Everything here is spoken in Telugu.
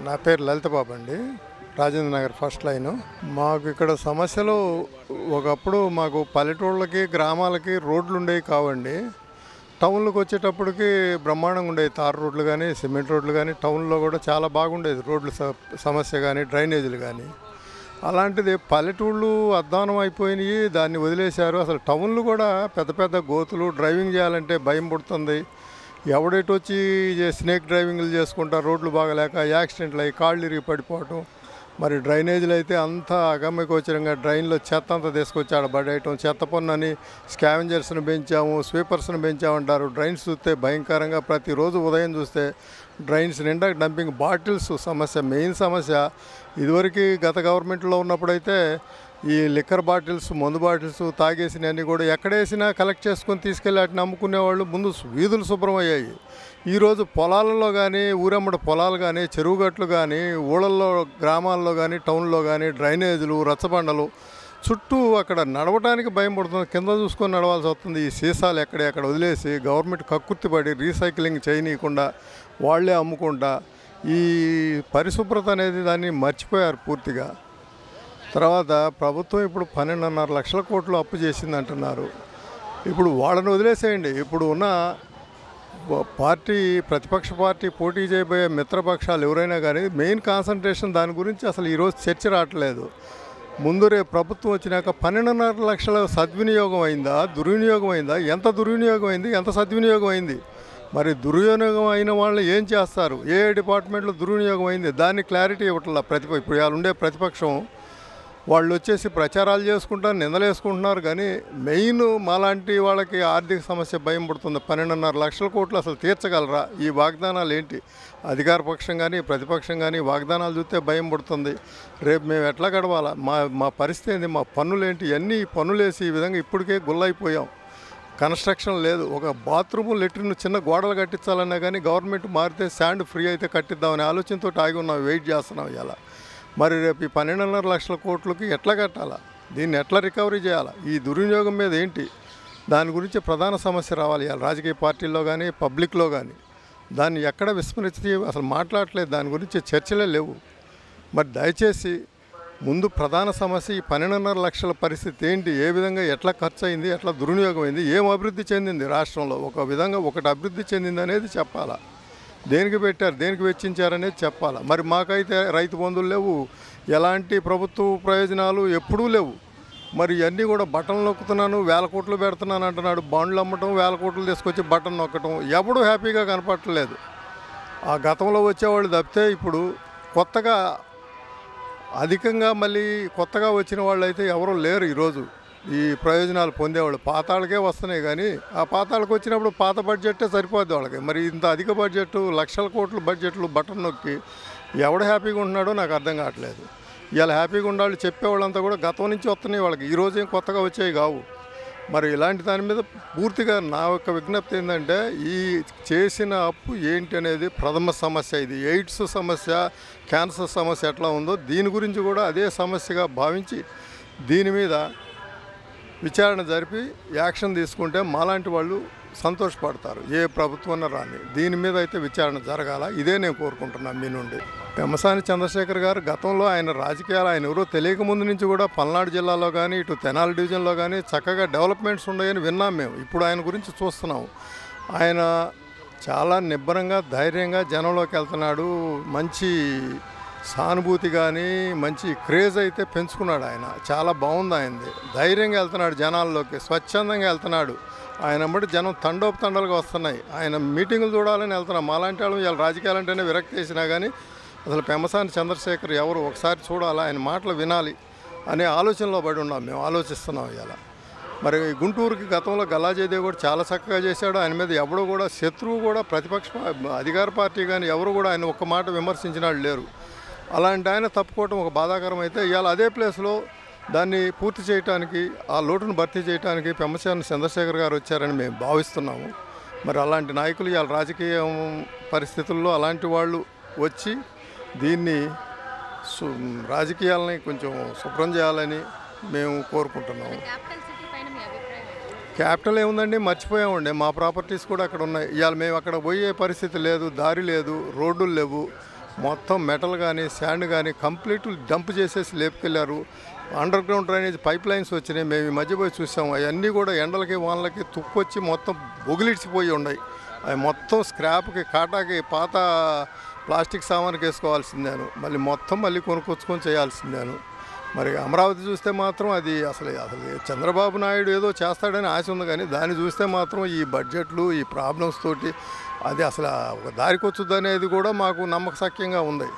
నా పేరు లలిత బాబు అండి. Rajendra Nagar first line. మాకు ఇక్కడ సమస్యలు ఒకప్పుడు మాకు పల్లెటూళ్ళకి గ్రామాలకి రోడ్లు ఉండేవి కావండి. టౌన్లోకి వచ్చేటప్పటికి బ్రహ్మాండంగా ఉండేవి తార్ రోడ్లు కానీ సిమెంట్ రోడ్లు కానీ. టౌన్లో కూడా చాలా బాగుండేది రోడ్లు సమస్య కానీ డ్రైనేజీలు కానీ. అలాంటిది పల్లెటూళ్ళు అధ్వానం అయిపోయినాయి, దాన్ని వదిలేశారు. అసలు టౌన్లు కూడా పెద్ద పెద్ద గోతులు, డ్రైవింగ్ చేయాలంటే భయం పుడుతుంది. ఎవడెటు వచ్చి స్నేక్ డ్రైవింగ్లు చేసుకుంటారు, రోడ్లు బాగలేక యాక్సిడెంట్లు అయ్యి కాళ్ళు ఇరిగి పడిపోవటం. మరి డ్రైనేజీలు అయితే అంతా అగమ్యగోచరంగా డ్రైన్లో చెత్త అంతా తీసుకొచ్చి ఆడ పడేయటం. చెత్త పన్ను స్కావెంజర్స్ని పెంచాము, స్వీపర్స్ని పెంచామంటారు. డ్రైన్స్ చూస్తే భయంకరంగా ప్రతిరోజు ఉదయం చూస్తే డ్రైన్స్ నిండా డంపింగ్ బాటిల్స్ సమస్య, మెయిన్ సమస్య. ఇదివరకు గత గవర్నమెంట్లో ఉన్నప్పుడైతే ఈ లిక్కర్ బాటిల్స్, మందు బాటిల్స్ తాగేసినవన్నీ కూడా ఎక్కడేసినా కలెక్ట్ చేసుకొని తీసుకెళ్ళి వాటిని అమ్ముకునేవాళ్ళు. ముందు వీధులు శుభ్రం అయ్యాయి. ఈరోజు పొలాలలో కానీ, ఊరమ్మడి పొలాలు కానీ, చెరువుగట్లు కానీ, ఊళ్ళల్లో గ్రామాల్లో కానీ, టౌన్లో కానీ డ్రైనేజీలు, రచ్చబండలు చుట్టూ అక్కడ నడవడానికి భయం పడుతుంది. కింద చూసుకొని నడవాల్సి వస్తుంది. ఈ సీసాలు ఎక్కడెక్కడ వదిలేసి గవర్నమెంట్ కక్కుర్తిపడి రీసైక్లింగ్ చేయనీయకుండా వాళ్లే అమ్ముకుంటా ఈ పరిశుభ్రత అనేది దాన్ని మర్చిపోయారు పూర్తిగా. తర్వాత ప్రభుత్వం ఇప్పుడు 12.5 లక్షల కోట్లు అప్పు చేసింది అంటున్నారు. ఇప్పుడు వాళ్ళని వదిలేసేయండి. ఇప్పుడు ఉన్న పార్టీ, ప్రతిపక్ష పార్టీ, పోటీ చేయబోయే మిత్రపక్షాలు ఎవరైనా కానీ మెయిన్ కాన్సన్ట్రేషన్ దాని గురించి అసలు ఈరోజు చర్చ రావట్లేదు. ముందు రేపు ప్రభుత్వం వచ్చినాక 12.5 లక్షల సద్వినియోగం అయిందా, దుర్వినియోగం అయిందా, ఎంత దుర్వినియోగం అయింది, ఎంత సద్వినియోగం అయింది? మరి దుర్వినియోగం అయిన వాళ్ళు ఏం చేస్తారు? ఏ డిపార్ట్మెంట్లో దుర్వినియోగం అయింది దాన్ని క్లారిటీ ఇవ్వట్లా ఇప్పుడు వాళ్ళు ఉండే ప్రతిపక్షం. వాళ్ళు వచ్చేసి ప్రచారాలు చేసుకుంటారు, నిందలేసుకుంటున్నారు. కానీ మెయిన్ మాలాంటి వాళ్ళకి ఆర్థిక సమస్య భయం పడుతుంది. 12.5 లక్షల కోట్లు అసలు తీర్చగలరా? ఈ వాగ్దానాలు ఏంటి? అధికార పక్షం కానీ ప్రతిపక్షం కానీ వాగ్దానాలు చూస్తే భయం పడుతుంది. రేపు మేము ఎట్లా గడవాలా? మా పరిస్థితి ఏంది? మా పన్నులేంటి? అన్నీ పన్నులేసి ఈ విధంగా ఇప్పటికే గుల్లైపోయాం. కన్స్ట్రక్షన్ లేదు. ఒక బాత్రూము, లెట్రిన్ చిన్న గోడలు కట్టించాలన్నా కానీ గవర్నమెంట్ మారితే శాండ్ ఫ్రీ అయితే కట్టిద్దామనే ఆలోచనతో ఆగి ఉన్నాం, వెయిట్ చేస్తున్నాం ఇలా. మరి రేపు ఈ 12.5 లక్షల కోట్లకి ఎట్లా కట్టాలా? దీన్ని ఎట్లా రికవరీ చేయాలా? ఈ దుర్వినియోగం మీద ఏంటి? దాని గురించి ప్రధాన సమస్య రావాలి ఇవాళ రాజకీయ పార్టీల్లో కానీ పబ్లిక్లో కానీ. దాన్ని ఎక్కడ విస్మరించి అసలు మాట్లాడలేదు, దాని గురించి చర్చలే లేవు. మరి దయచేసి ముందు ప్రధాన సమస్య ఈ 12.5 లక్షల పరిస్థితి ఏంటి, ఏ విధంగా ఎట్లా ఖర్చు అయింది, ఎట్లా దుర్వినియోగం అయింది, ఏం అభివృద్ధి చెందింది రాష్ట్రంలో, ఒక విధంగా ఒకటి అభివృద్ధి చెందింది అనేది చెప్పాలా. దేనికి పెట్టారు, దేనికి వెచ్చించారనేది చెప్పాలా. మరి మాకైతే రైతు బంధువులు లేవు, ఎలాంటి ప్రభుత్వ ప్రయోజనాలు ఎప్పుడూ లేవు. మరి ఇవన్నీ కూడా బటన్ నొక్కుతున్నాను, 1000 కోట్లు పెడుతున్నాను అంటున్నాడు. బాండ్లు అమ్మటం, 1000 కోట్లు తీసుకొచ్చి బటన్ నొక్కటం, ఎవడూ హ్యాపీగా కనపడట్లేదు. ఆ గతంలో వచ్చేవాళ్ళు తప్పితే ఇప్పుడు కొత్తగా అధికంగా మళ్ళీ కొత్తగా వచ్చిన వాళ్ళు అయితే ఎవరూ లేరు ఈరోజు ఈ ప్రయోజనాలు పొందేవాళ్ళు. పాతాళకే వస్తున్నాయి కానీ ఆ పాతాళకు వచ్చినప్పుడు పాత బడ్జెట్టే సరిపోద్ది వాళ్ళకి. మరి ఇంత అధిక బడ్జెట్, లక్షల కోట్ల బడ్జెట్లు బటన్ నొక్కి ఎవడు హ్యాపీగా ఉంటున్నాడో నాకు అర్థం కావట్లేదు. ఇవాళ హ్యాపీగా ఉండాలి చెప్పేవాళ్ళంతా కూడా గతం నుంచి వస్తున్నాయి వాళ్ళకి, ఈరోజు ఏం కొత్తగా వచ్చేవి కావు. మరి ఇలాంటి దాని మీద పూర్తిగా నా యొక్క విజ్ఞప్తి ఏంటంటే, ఈ చేసిన అప్పు ఏంటి అనేది ప్రథమ సమస్య. ఇది ఎయిడ్స్ సమస్య, క్యాన్సర్ సమస్య ఎట్లా ఉందో దీని గురించి కూడా అదే సమస్యగా భావించి దీని మీద విచారణ జరిపి యాక్షన్ తీసుకుంటే మాలాంటి వాళ్ళు సంతోషపడతారు. ఏ ప్రభుత్వం రాని దీని మీద అయితే విచారణ జరగాల, ఇదే నేను కోరుకుంటున్నాను మీ నుండి. పెమ్మసాని చంద్రశేఖర్ గారు గతంలో ఆయన రాజకీయాలు, ఆయన ఎవరో తెలియక ముందు నుంచి కూడా పల్నాడు జిల్లాలో కానీ ఇటు తెనాలి డివిజన్లో కానీ చక్కగా డెవలప్మెంట్స్ ఉన్నాయని విన్నాం మేము. ఇప్పుడు ఆయన గురించి చూస్తున్నాం. ఆయన చాలా నిబ్బరంగా, ధైర్యంగా జనంలోకి వెళ్తున్నాడు. మంచి సానుభూతి కానీ మంచి క్రేజ్ అయితే పెంచుకున్నాడు ఆయన. చాలా బాగుంది ఆయనది. ధైర్యంగా వెళ్తున్నాడు జనాల్లోకి, స్వచ్ఛందంగా వెళ్తున్నాడు. ఆయన బట్టి జనం తండోపతండాలుగా వస్తున్నాయి. ఆయన మీటింగులు చూడాలని వెళ్తున్నాం. మాలాంటి వాళ్ళు ఇలా రాజకీయాలంటేనే విరక్తి చేసినా కానీ అసలు పెమ్మసాని చంద్రశేఖర్ ఎవరు ఒకసారి చూడాలి, ఆయన మాటలు వినాలి అనే ఆలోచనలో పడి ఉన్నాం మేము, ఆలోచిస్తున్నాం ఇలా. మరి గుంటూరుకి గతంలో గల్లాజయదేవ్ కూడా చాలా చక్కగా చేశాడు. ఆయన మీద ఎవడు కూడా శత్రువు కూడా ప్రతిపక్ష అధికార పార్టీ కానీ ఎవరు కూడా ఆయన ఒక్క మాట విమర్శించిన వాళ్ళు లేరు. అలాంటి ఆయన తప్పుకోవటం ఒక బాధాకరం. అయితే ఇవాళ అదే ప్లేస్లో దాన్ని పూర్తి చేయడానికి, ఆ లోటును భర్తీ చేయడానికి పెమ్మసాని చంద్రశేఖర్ గారు వచ్చారని మేము భావిస్తున్నాము. మరి అలాంటి నాయకులు ఇవాళ రాజకీయ పరిస్థితుల్లో అలాంటి వాళ్ళు వచ్చి దీన్ని రాజకీయాలని కొంచెం శుభ్రం చేయాలని మేము కోరుకుంటున్నాము. క్యాపిటల్ ఏముందండి, మర్చిపోయామండి. మా ప్రాపర్టీస్ కూడా అక్కడ ఉన్నాయి. ఇవాళ మేము అక్కడ పోయే పరిస్థితి లేదు, దారి లేదు, రోడ్డులు లేవు. మొత్తం మెటల్ కానీ శాండ్ కానీ కంప్లీట్ డంప్ చేసేసి లేపుకెళ్ళారు. Underground drainage pipe lines వచ్చినాయి. మేము ఈ మధ్య పోయి చూసాము. అవన్నీ కూడా ఎండలకి వానలకి తుక్కొచ్చి మొత్తం బొగిలిడిచిపోయి ఉన్నాయి. అవి మొత్తం స్క్రాప్కి కాటాకి పాత ప్లాస్టిక్ సామాన్కి వేసుకోవాల్సిందేను. మళ్ళీ కొనుక్కొచ్చుకొని చేయాల్సిందేను. మరి అమరావతి చూస్తే మాత్రం అది అసలు చంద్రబాబు నాయుడు ఏదో చేస్తాడని ఆశ ఉంది, కానీ దాన్ని చూస్తే మాత్రం ఈ బడ్జెట్లు ఈ ప్రాబ్లమ్స్ తోటి అది అసలు ఒక దారికొచ్చుదనేది కూడా మాకు నమ్మకసక్యంగా ఉంది.